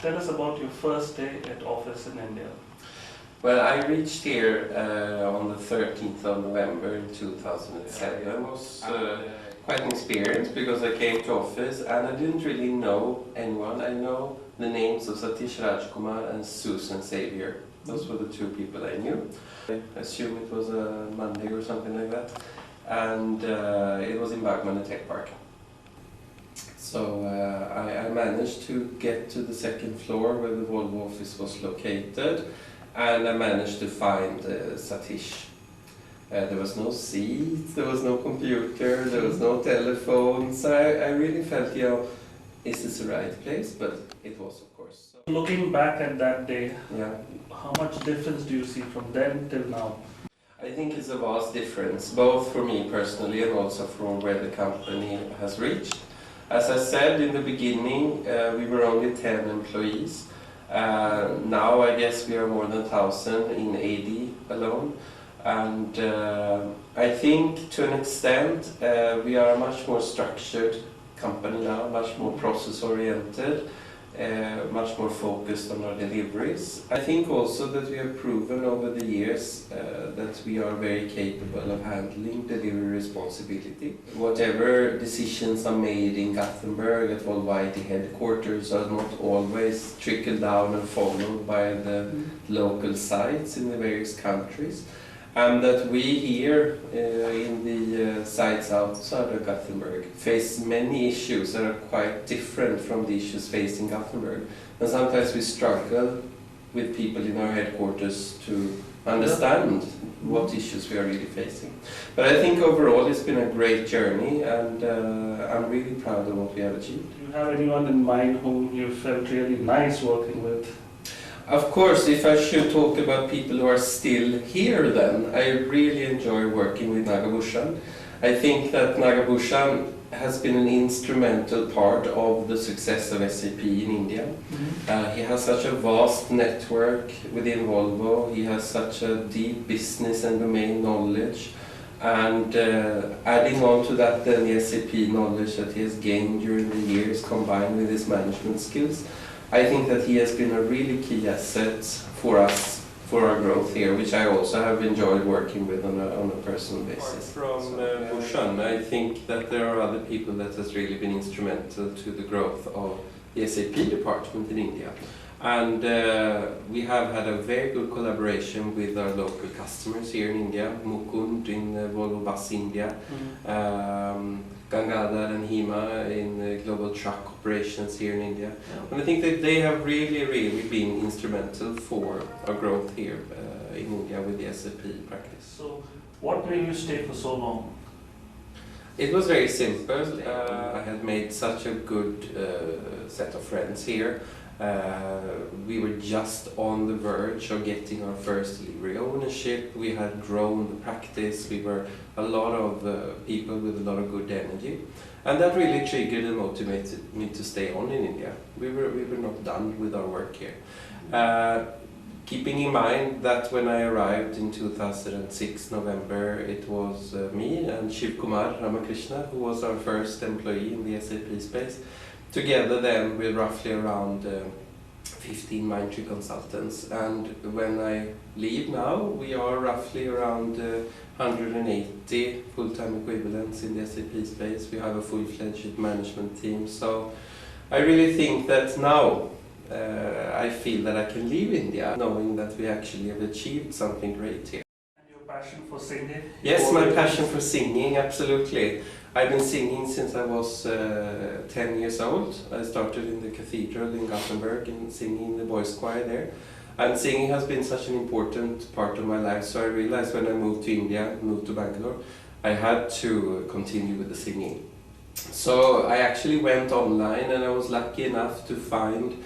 Tell us about your first day at office in India. Well, I reached here on the 13th of November in 2007. It was quite an experience because I came to office and I didn't really know anyone. I know the names of Satish Rajkumar and Susan Xavier. Those were the two people I knew. I assume it was a Monday or something like that. And it was in Bagman Tech Park. So I managed to get to the second floor where the Volvo office was located. And I managed to find Satish. There was no seats, there was no computer, there was no telephone. So I really felt, is this the right place? But it was, of course. So. Looking back at that day, yeah. How much difference do you see from then till now? I think it's a vast difference, both for me personally and also for where the company has reached. As I said in the beginning, we were only 10 employees. Now I guess we are more than 1,000 in AD alone, and I think to an extent we are a much more structured company now, much more process oriented, much more focused on our deliveries. I think also that we have proven over the years that we are very capable of handling delivery responsibility. Whatever decisions are made in Gothenburg at Volvo IT headquarters are not always trickled down and followed by the local sites in the various countries. And that we here in the sites outside of Gothenburg face many issues that are quite different from the issues faced in Gothenburg. And sometimes we struggle with people in our headquarters to understand what issues we are really facing. But I think overall it's been a great journey, and I'm really proud of what we have achieved. Do you have anyone in mind whom you felt really nice working with? Of course, if I should talk about people who are still here then, I really enjoy working with Nagabhushan. I think that Nagabhushan has been an instrumental part of the success of SAP in India. He has such a vast network within Volvo, he has such a deep business and domain knowledge, and adding on to that then the SAP knowledge that he has gained during the years combined with his management skills. I think that he has been a really key asset for us, for our growth here, which I also have enjoyed working with on a personal basis. Apart from Bhushan, I think that there are other people that has really been instrumental to the growth of the SAP department in India. And we have had a very good collaboration with our local customers here in India, Mukund in Volvo Bus India, Gangadhar and Hima in global truck operations here in India. And I think that they have really been instrumental for our growth here in India with the SAP practice. So, what made you stay for so long? It was very simple. I had made such a good set of friends here. We were just on the verge of getting our first delivery ownership. We had grown the practice. We were a lot of people with a lot of good energy, and that really triggered and motivated me to stay on in India. We were not done with our work here. Keeping in mind that when I arrived in 2006 November, it was me and Shiv Kumar Ramakrishna, who was our first employee in the SAP space. Together then with roughly around 15 Mindtree consultants, and when I leave now we are roughly around 180 full-time equivalents in the SAP space. We have a full-fledged management team, so I really think that now I feel that I can leave India knowing that we actually have achieved something great here. And your passion for singing? Yes, my passion for singing, absolutely. I've been singing since I was 10 years old. I started in the cathedral in Gothenburg and singing in the boys' choir there. And singing has been such an important part of my life, so I realized when I moved to India, moved to Bangalore, I had to continue with the singing. So I actually went online, and I was lucky enough to find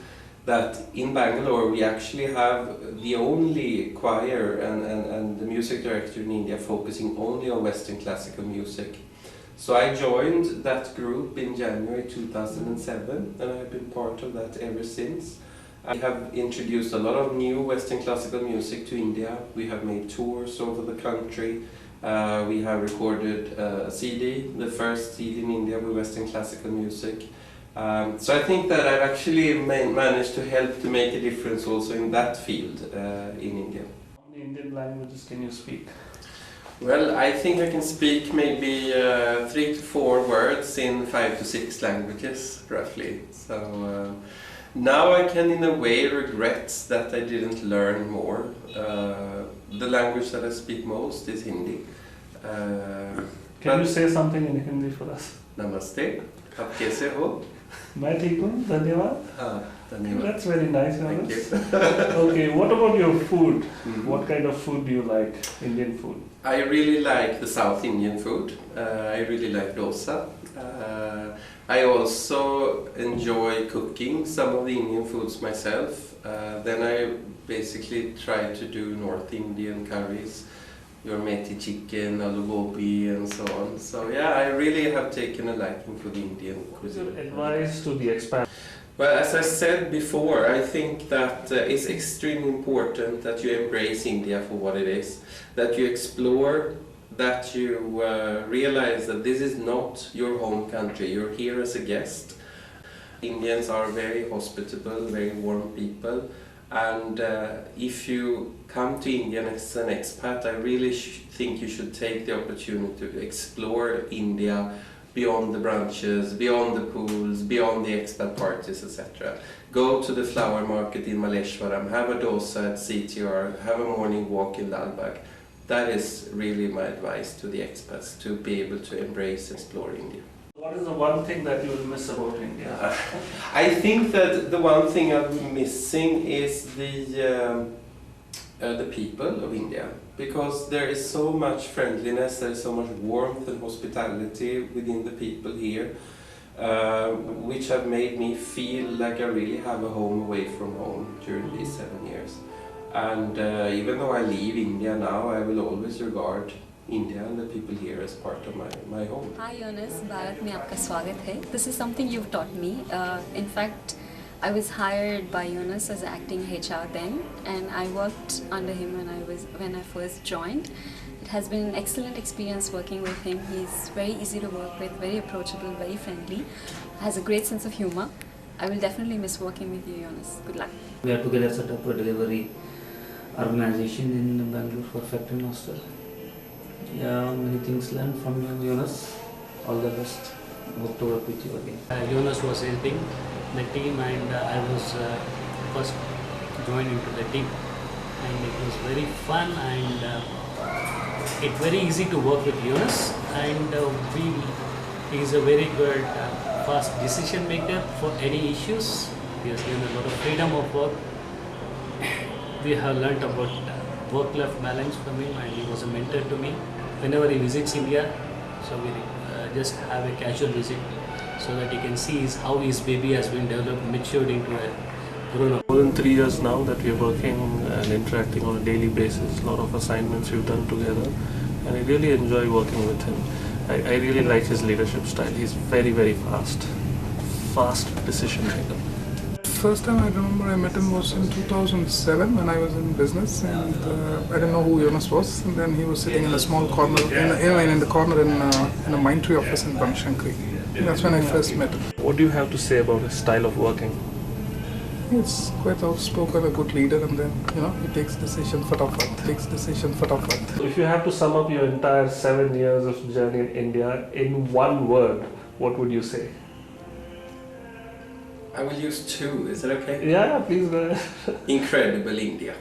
that in Bangalore we actually have the only choir and the music director in India focusing only on Western classical music. So I joined that group in January 2007, and I've been part of that ever since. I have introduced a lot of new Western classical music to India. We have made tours over the country. We have recorded a CD, the first CD in India with Western classical music. So I think that I've actually managed to help to make a difference also in that field in India. How many Indian languages can you speak? Well, I think I can speak maybe 3 to 4 words in 5 to 6 languages, roughly. So now I can in a way regret that I didn't learn more. The language that I speak most is Hindi. Can you say something in Hindi for us? Namaste, आप कैसे हो? मैं ठीक हूँ, धन्यवाद. हाँ, धन्यवाद. That's very nice. Thank you. Okay, what about your food? Mhm. What kind of food do you like? Indian food? I really like the South Indian food. I really like dosa. I also enjoy cooking some of the Indian foods myself. Then I basically try to do North Indian curries, your methi chicken, aloo gobi and so on. So yeah, I really have taken a liking for the Indian What is your cuisine. advice to the expats? Well, as I said before, I think that it's extremely important that you embrace India for what it is, that you explore, that you realize that this is not your home country, you're here as a guest. Indians are very hospitable, very warm people, and if you come to India as an expat, I really think you should take the opportunity to explore India beyond the branches, beyond the pools, beyond the expat parties, etc. Go to the flower market in Malleshwaram, have a dosa at CTR, have a morning walk in Lalbagh. That is really my advice to the expats, to be able to embrace and explore India. What is the one thing that you will miss about India? I think that the one thing I'm missing is the people of India, because there is so much friendliness, there is so much warmth and hospitality within the people here, which have made me feel like I really have a home away from home during these 7 years. And even though I leave India now, I will always regard India and the people here as part of my home. Hi Jonas, Bharat में आपका स्वागत है. This is something you've taught me. In fact, I was hired by Jonas as acting HR then, and I worked under him when I first joined. It has been an excellent experience working with him. He's very easy to work with, very approachable, very friendly, has a great sense of humor. I will definitely miss working with you, Jonas. Good luck. We are together set up a delivery organization in Bangalore for factory master. Yeah, many things learned from you, Jonas. All the best. Hope to work with you again. Jonas was helping the team, and I was first joined into the team, and it was very fun, and it's very easy to work with Jonas, and he is a very good fast decision maker for any issues. He has given a lot of freedom of work. We have learnt about work-life balance from him, and he was a mentor to me whenever he visits India. So we just have a casual visit so that he can see how his baby has been developed, matured into a grown-up. More than 3 years now that we are working and interacting on a daily basis. A lot of assignments we've done together, and I really enjoy working with him. I really like his leadership style. He's very, very fast decision maker. First time I remember I met him was in 2007 when I was in business, and I didn't know who Jonas was. And then he was sitting in a small corner, in the corner in a Mindtree office in Bangalore. That's when I first met him. What do you have to say about his style of working? He's quite outspoken, a good leader, and then he takes decision fatafat. So if you have to sum up your entire 7 years of journey in India in one word, what would you say? I will use 2, is that okay? Yeah, please go ahead. Incredible India.